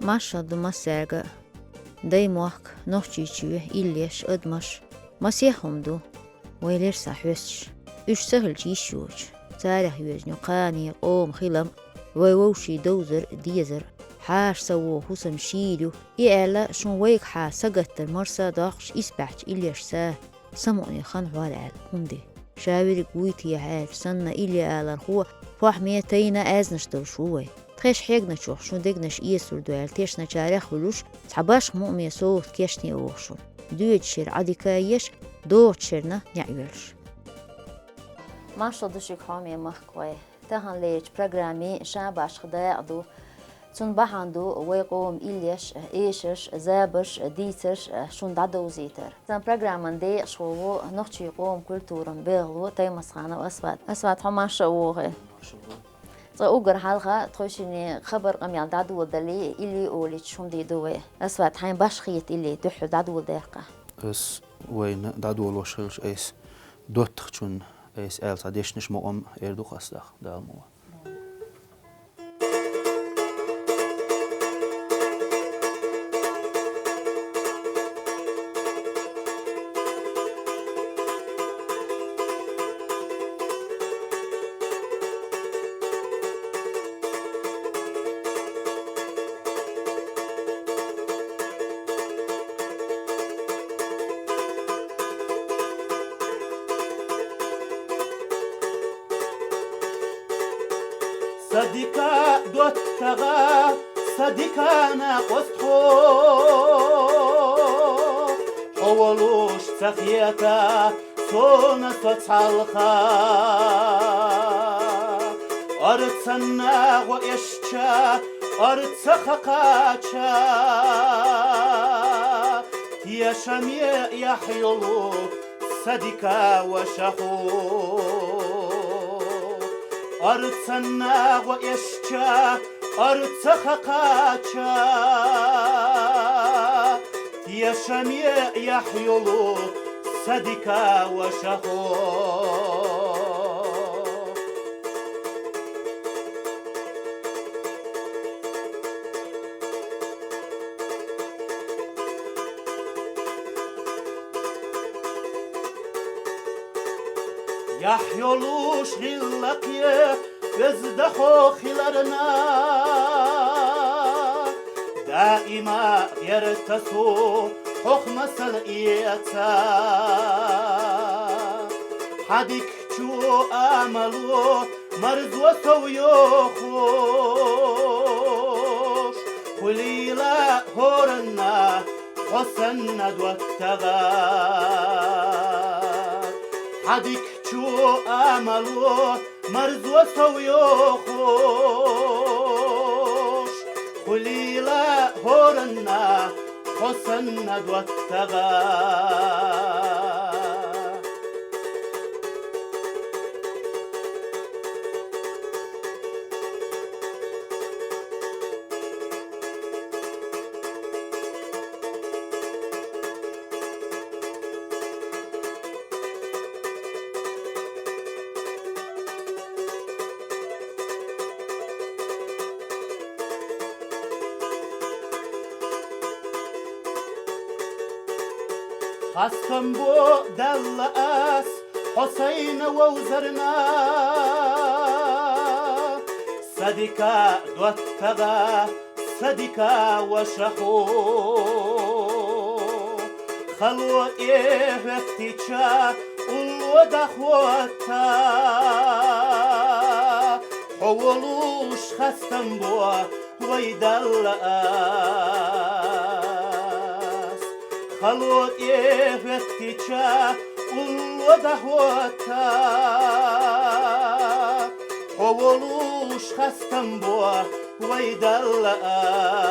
Mashad masega daymoak nochchichu illish admash masihumdu ويلير صحوش إيش سهل جيشوج تاريخ يوزنو قاني قوم خلم ويوشي دوزر ديزر حاش سوو حسم شيلو إعلا شون ويك حا سقط المرسى داخش إسبعج إليش ساه سمعني خان والعال همدي شاوري قويتي عاف سنة إلي آلان هو فاح ميتينا آزنش دو شوي تخيش حيقنا شوح شون دقنش إيسول دوال تيشنا تاريخ ولوش تحباش مؤمي صوت كيشني أوشون دوج شير عادي كايش دوت شيرنا نعيولش ما شدوشك حامي مخكوي تهان ليش برنامجي شاباش خداع دو تون بحاندو ويقوم إليش إيشش زابش ديتش شون دادو زيتر تان برنامج دي شوو نختي يقوم كلتورن بيغلو تيمس خانة أسفات حماش وغي أوجر حلقة تخشيني خبر قميان دادو دلي إلي أولي شون دي دوي أسفات حين باشخيت إلي تحو دادو دقة اس وين دادو لوشلش اس دوت خشون اس آلتا ديشنش مقام إردو خاصدق دالمو صديقا دوتغا صديقانا قصحو حولوش تخيتا سونا فتحالخا أرتسنا وإشتا أرتسخقاتشا يا شميع يحيلو صديقا وشخو أرتسنا وإشتا أرتسخقاتشا يا شميع يحيلو صديقا وشخو يحيلوش غلقية بزدحو خلالنا دائما يرتسو حكم سلئيتا حديك شو آملو مرزو سويوخوش قليلا هورنا حسن دوتغا حديك شو آملو مرزو سويوخوش خليلا هورنا حسن دوتغا خاصم بو دلأس حسين ووزرنا صديقا دوتغا صديقا وشخو خلو إفتيشا ودخوتا حولوش خاصم بو ويدلأس خلوت إفتيشا ودهوتا حولوش خستم بوا ويدلأس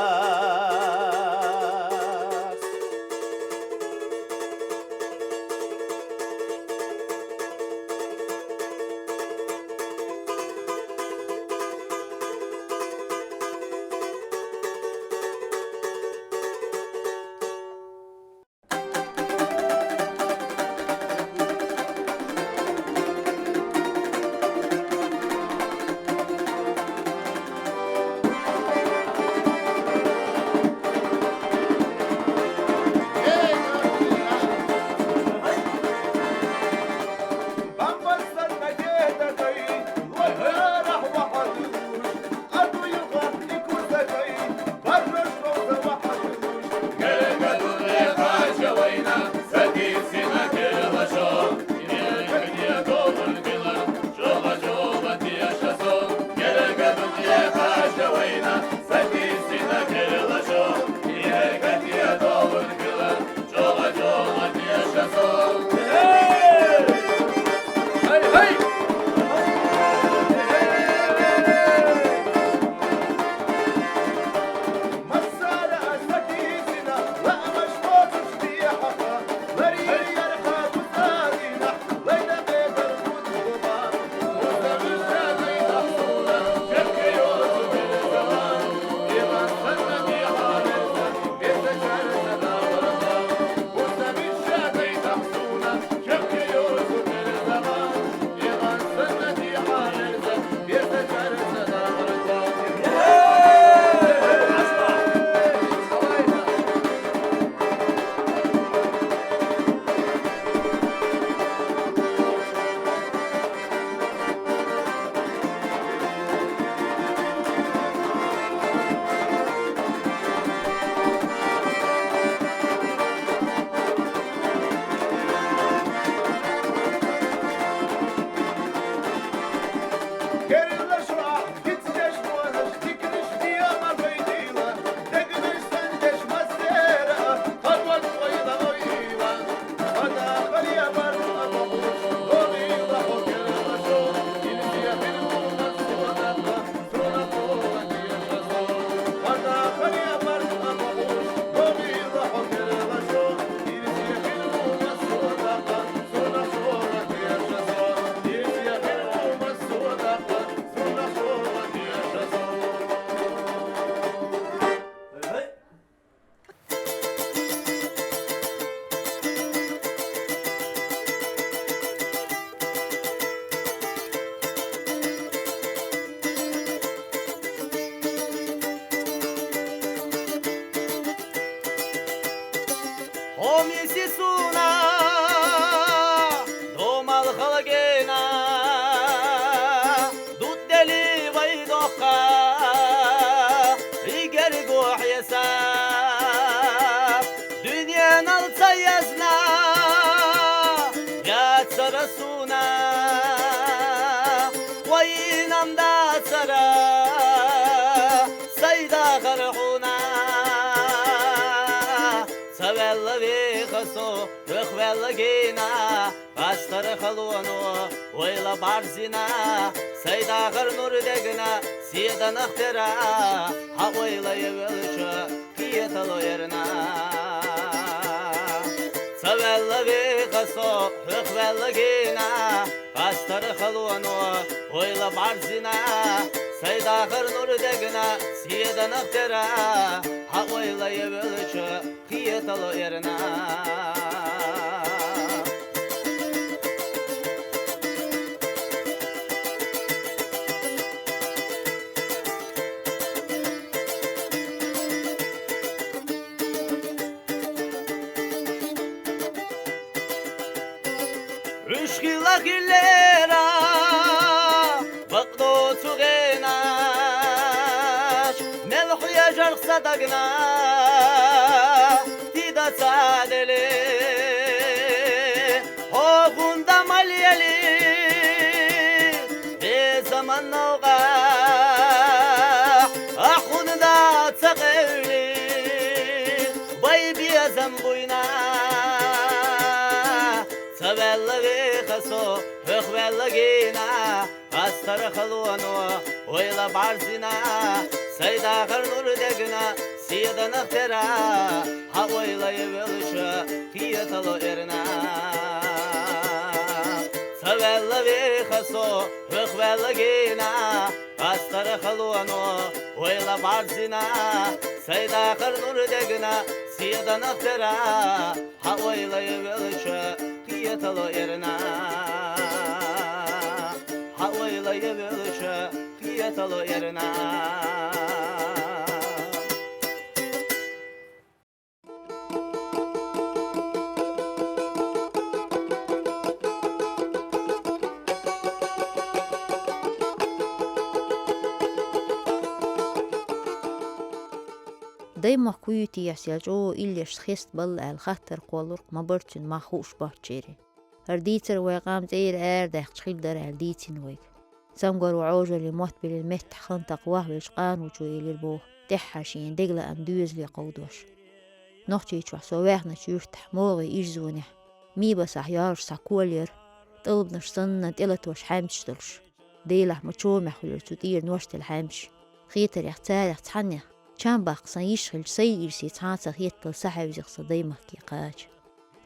tera sayda garhuna savella ve khaso rkhvella gina astar khalwano oyla barzina sayda garnur degna siyada tera ha oyla yevlcha kiyetalo yerna savella ve khaso rkhvella gina astar khalwano oyla barzina sayda garnur degna siyada tera ha oyla yevlcha kiyetalo yerna Rüşkila gillera Vakdo tugenaş Melhuya jarksa dagna Tida sadeli Hogunda malyeli Be zaman navga Ahunda tsaqevli Bay biyazam buyna Savella ve khaso rkhvella gina astar khalwano oyla barzina sayda garnur degna siyada tera ha oyla yevlcha kiyetalo erna Savella ve khaso rkhvella gina astar khalwano oyla barzina sayda garnur degna siyada tera ha oyla yevlcha kiyetalo erna ha oyla yevlcha kiyetalo erna دايما كويتي يسيجو إليش خيست بل الخطر قولرق مبرتن ما خوش باتشيري هرديتر ويقام زير دايق تخيل در هرديتن ويك سمقر وعوجة لموت بالمهت خنطق وهوش قان وجوي للبوه تحشين دقلا أم دوز لي قودوش نوحتي تشوح سواحنا تشيرتح موغي إجزونه مي بسح يارش ساكولير طلبنش صنة إلتوش حامشتلش ديلح مچومح ولرتودير نوشت الحامش خيتر يختار يختحنه كان باقصان يشغل سيئر سيتعاطى هيتل سحب زيقصا دايما كي قاج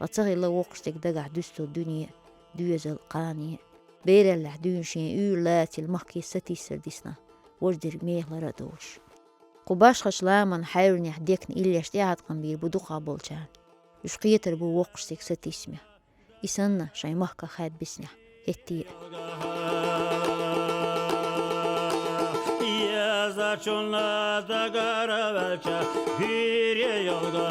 بطغي الله وقشتك دقع دستو الدنيا دوز القانية بير اللحدون شين لاتي المحكي ستي سردسنا وردر ميه لردوش قباش خشلاما حيرني حديكن إلي اشتيعت قنبير بدوقع بولجان يشقيتر بو وقشتك ستي اسمه إسانا شاي محكا خاد بسنح هتي Zaçonla da gara belçe bir yolga